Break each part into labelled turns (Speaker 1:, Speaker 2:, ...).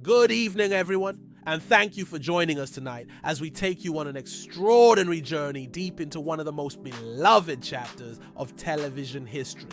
Speaker 1: Good evening, everyone, and thank you for joining us tonight as we take you on an extraordinary journey deep into one of the most beloved chapters of television history,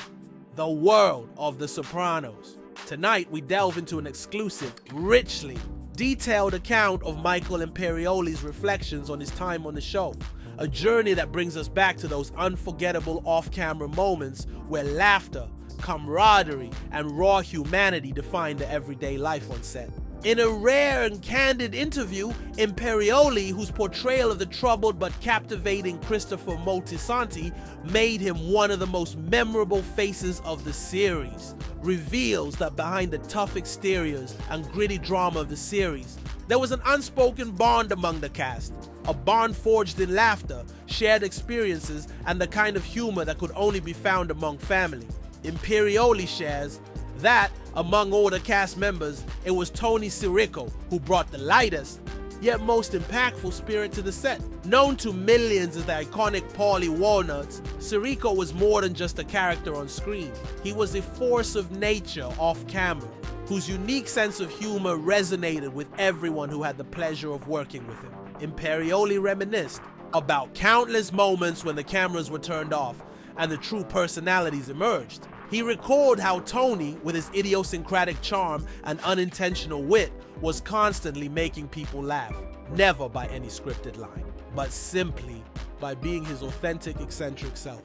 Speaker 1: the world of The Sopranos. Tonight, we delve into an exclusive, richly detailed account of Michael Imperioli's reflections on his time on the show, a journey that brings us back to those unforgettable off-camera moments where laughter, camaraderie, and raw humanity define the everyday life on set. In a rare and candid interview, Imperioli, whose portrayal of the troubled but captivating Christopher Moltisanti made him one of the most memorable faces of the series, reveals that behind the tough exteriors and gritty drama of the series, there was an unspoken bond among the cast, a bond forged in laughter, shared experiences, and the kind of humor that could only be found among family. Imperioli shares that, among all the cast members, it was Tony Sirico who brought the lightest, yet most impactful spirit to the set. Known to millions as the iconic Paulie Walnuts, Sirico was more than just a character on screen. He was a force of nature off camera, whose unique sense of humor resonated with everyone who had the pleasure of working with him. Imperioli reminisced about countless moments when the cameras were turned off and the true personalities emerged. He recalled how Tony, with his idiosyncratic charm and unintentional wit, was constantly making people laugh, never by any scripted line, but simply by being his authentic, eccentric self.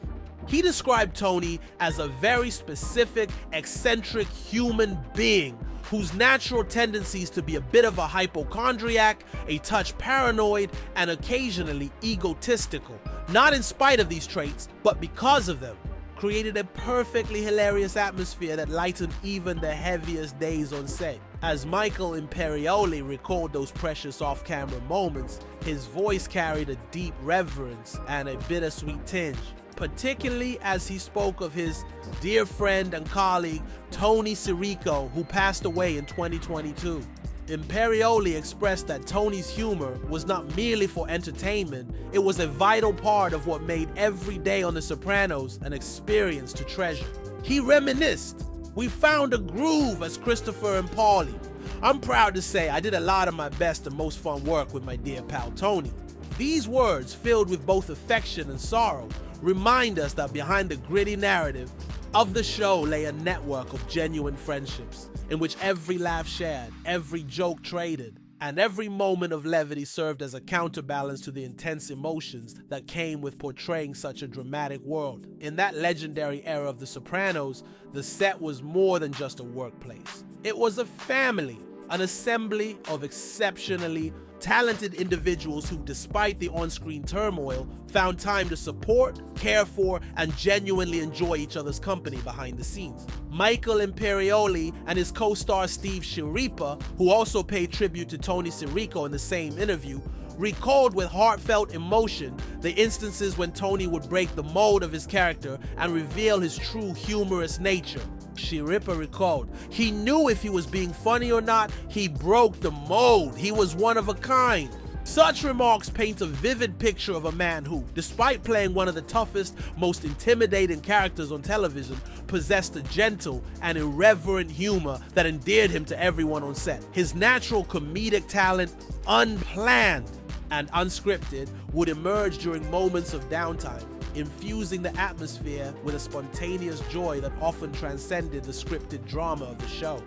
Speaker 1: He described Tony as a very specific, eccentric human being whose natural tendencies to be a bit of a hypochondriac, a touch paranoid, and occasionally egotistical, not in spite of these traits, but because of them, created a perfectly hilarious atmosphere that lightened even the heaviest days on set. As Michael Imperioli recalled those precious off-camera moments, his voice carried a deep reverence and a bittersweet tinge, particularly as he spoke of his dear friend and colleague Tony Sirico, who passed away in 2022. Imperioli expressed that Tony's humor was not merely for entertainment, it was a vital part of what made every day on The Sopranos an experience to treasure. He reminisced, "We found a groove as Christopher and Paulie. I'm proud to say I did a lot of my best and most fun work with my dear pal Tony." These words, filled with both affection and sorrow, remind us that behind the gritty narrative of the show lay a network of genuine friendships, in which every laugh shared, every joke traded, and every moment of levity served as a counterbalance to the intense emotions that came with portraying such a dramatic world. In that legendary era of The Sopranos, the set was more than just a workplace. It was a family, an assembly of exceptionally talented individuals who, despite the on-screen turmoil, found time to support, care for, and genuinely enjoy each other's company behind the scenes. Michael Imperioli and his co-star Steve Schirripa, who also paid tribute to Tony Sirico in the same interview, recalled with heartfelt emotion the instances when Tony would break the mold of his character and reveal his true humorous nature. Schirripa recalled, "He knew if he was being funny or not, he broke the mold. He was one of a kind." Such remarks paint a vivid picture of a man who, despite playing one of the toughest, most intimidating characters on television, possessed a gentle and irreverent humor that endeared him to everyone on set. His natural comedic talent, unplanned and unscripted, would emerge during moments of downtime, infusing the atmosphere with a spontaneous joy that often transcended the scripted drama of the show.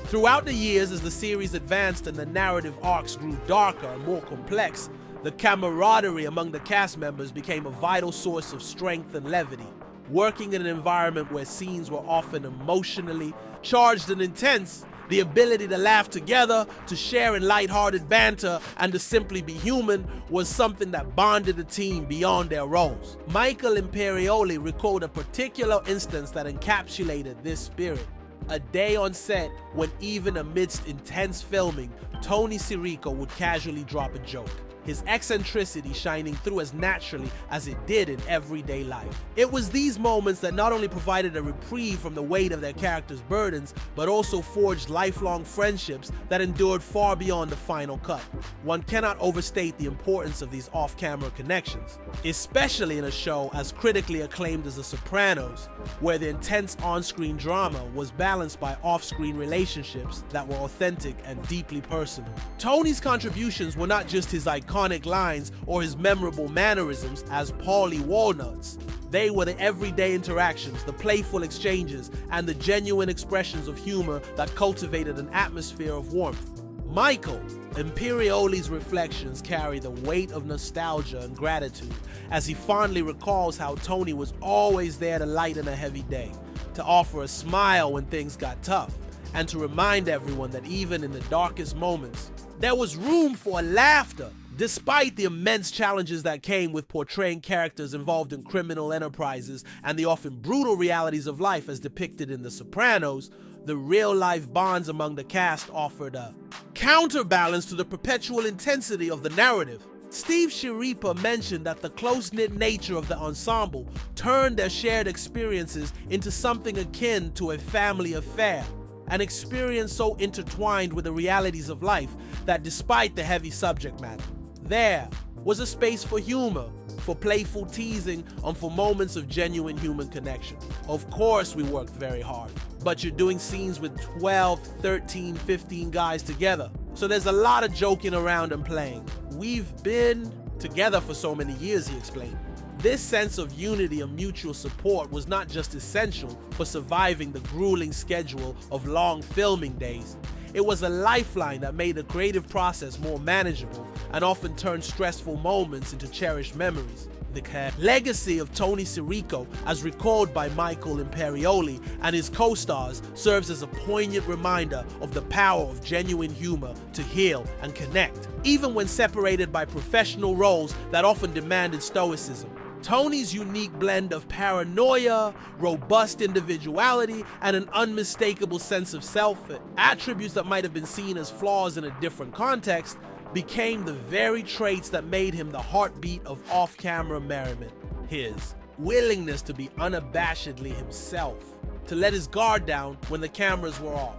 Speaker 1: Throughout the years, as the series advanced and the narrative arcs grew darker and more complex, the camaraderie among the cast members became a vital source of strength and levity. Working in an environment where scenes were often emotionally charged and intense, the ability to laugh together, to share in lighthearted banter, and to simply be human was something that bonded the team beyond their roles. Michael Imperioli recalled a particular instance that encapsulated this spirit. A day on set when, even amidst intense filming, Tony Sirico would casually drop a joke. his eccentricity shining through as naturally as it did in everyday life. It was these moments that not only provided a reprieve from the weight of their characters' burdens, but also forged lifelong friendships that endured far beyond the final cut. One cannot overstate the importance of these off-camera connections, especially in a show as critically acclaimed as The Sopranos, where the intense on-screen drama was balanced by off-screen relationships that were authentic and deeply personal. Tony's contributions were not just his iconic lines or his memorable mannerisms as Paulie Walnuts. They were the everyday interactions, the playful exchanges, and the genuine expressions of humor that cultivated an atmosphere of warmth. Michael Imperioli's reflections carry the weight of nostalgia and gratitude as he fondly recalls how Tony was always there to lighten a heavy day, to offer a smile when things got tough, and to remind everyone that even in the darkest moments, there was room for laughter. Despite the immense challenges that came with portraying characters involved in criminal enterprises and the often brutal realities of life as depicted in The Sopranos, the real-life bonds among the cast offered a counterbalance to the perpetual intensity of the narrative. Steve Schirripa mentioned that the close-knit nature of the ensemble turned their shared experiences into something akin to a family affair, an experience so intertwined with the realities of life that despite the heavy subject matter, there was a space for humor, for playful teasing, and for moments of genuine human connection. Of course we worked very hard, but you're doing scenes with 12, 13, 15 guys together, so there's a lot of joking around and playing. We've been together for so many years, he explained. This sense of unity and mutual support was not just essential for surviving the grueling schedule of long filming days. It was a lifeline that made the creative process more manageable and often turned stressful moments into cherished memories. The legacy of Tony Sirico, as recalled by Michael Imperioli and his co-stars, serves as a poignant reminder of the power of genuine humor to heal and connect, even when separated by professional roles that often demanded stoicism. Tony's unique blend of paranoia, robust individuality, and an unmistakable sense of self, attributes that might have been seen as flaws in a different context, became the very traits that made him the heartbeat of off-camera merriment. His willingness to be unabashedly himself, to let his guard down when the cameras were off,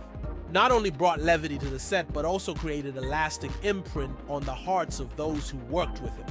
Speaker 1: not only brought levity to the set, but also created a lasting imprint on the hearts of those who worked with him.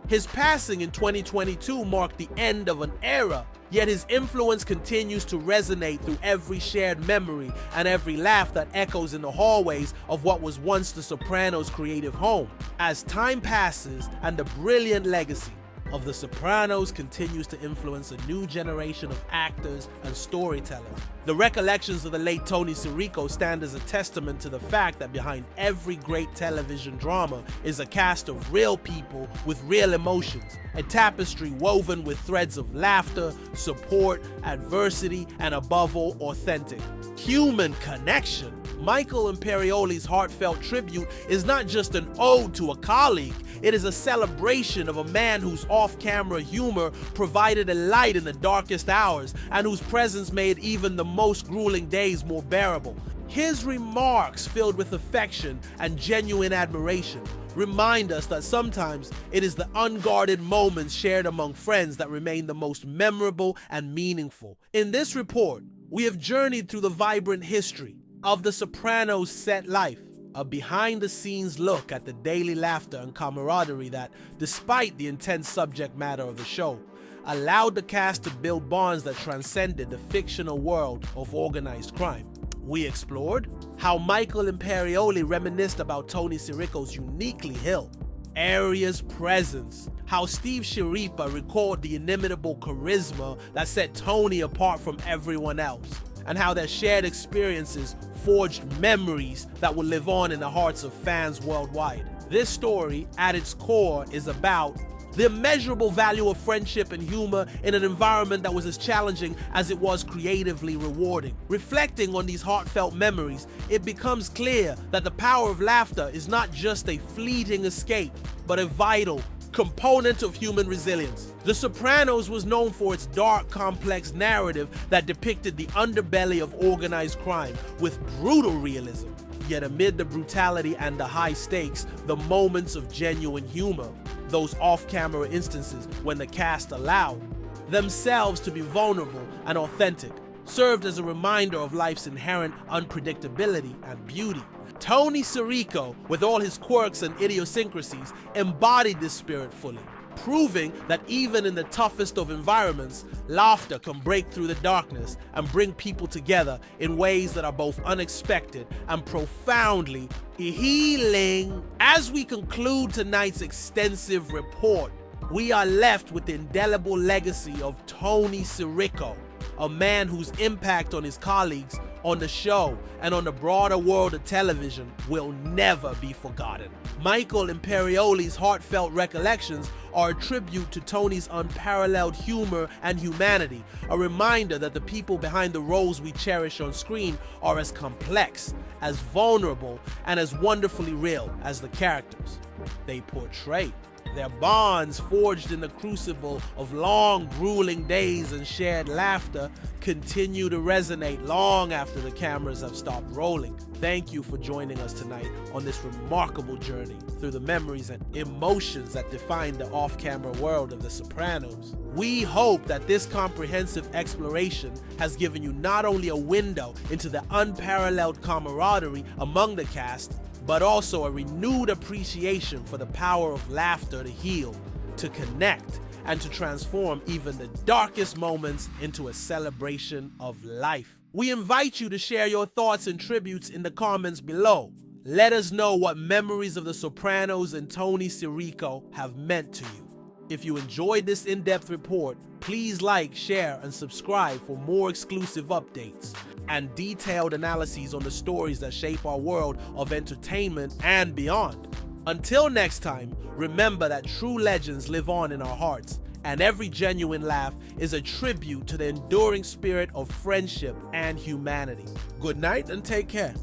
Speaker 1: His passing in 2022 marked the end of an era, yet his influence continues to resonate through every shared memory and every laugh that echoes in the hallways of what was once The Sopranos' creative home. As time passes and the brilliant legacy of The Sopranos continues to influence a new generation of actors and storytellers, the recollections of the late Tony Sirico stand as a testament to the fact that behind every great television drama is a cast of real people with real emotions, a tapestry woven with threads of laughter, support, adversity, and above all, authentic human connection. Michael Imperioli's heartfelt tribute is not just an ode to a colleague, it is a celebration of a man whose off-camera humor provided a light in the darkest hours and whose presence made even the most grueling days more bearable. His remarks, filled with affection and genuine admiration, remind us that sometimes it is the unguarded moments shared among friends that remain the most memorable and meaningful. In this report, we have journeyed through the vibrant history of The Sopranos' set life, a behind-the-scenes look at the daily laughter and camaraderie that, despite the intense subject matter of the show, allowed the cast to build bonds that transcended the fictional world of organized crime. We explored how Michael Imperioli reminisced about Tony Sirico's uniquely hilarious presence, how Steve Schirripa recalled the inimitable charisma that set Tony apart from everyone else, and how their shared experiences forged memories that will live on in the hearts of fans worldwide. This story, at its core, is about the immeasurable value of friendship and humor in an environment that was as challenging as it was creatively rewarding. Reflecting on these heartfelt memories, it becomes clear that the power of laughter is not just a fleeting escape, but a vital component of human resilience. The Sopranos was known for its dark, complex narrative that depicted the underbelly of organized crime with brutal realism. Yet amid the brutality and the high stakes, the moments of genuine humor, those off-camera instances when the cast allowed themselves to be vulnerable and authentic, served as a reminder of life's inherent unpredictability and beauty. Tony Sirico, with all his quirks and idiosyncrasies, embodied this spirit fully, proving that even in the toughest of environments, laughter can break through the darkness and bring people together in ways that are both unexpected and profoundly healing. As we conclude tonight's extensive report, we are left with the indelible legacy of Tony Sirico, a man whose impact on his colleagues, on the show, and on the broader world of television will never be forgotten. Michael Imperioli's heartfelt recollections are a tribute to Tony's unparalleled humor and humanity, a reminder that the people behind the roles we cherish on screen are as complex, as vulnerable, and as wonderfully real as the characters they portray. Their bonds, forged in the crucible of long, grueling days and shared laughter, continue to resonate long after the cameras have stopped rolling. Thank you for joining us tonight on this remarkable journey through the memories and emotions that define the off-camera world of The Sopranos. We hope that this comprehensive exploration has given you not only a window into the unparalleled camaraderie among the cast, but also a renewed appreciation for the power of laughter to heal, to connect, and to transform even the darkest moments into a celebration of life. We invite you to share your thoughts and tributes in the comments below. Let us know what memories of The Sopranos and Tony Sirico have meant to you. If you enjoyed this in-depth report, please like, share, and subscribe for more exclusive updates and detailed analyses on the stories that shape our world of entertainment and beyond. Until next time, remember that true legends live on in our hearts, and every genuine laugh is a tribute to the enduring spirit of friendship and humanity. Good night and take care.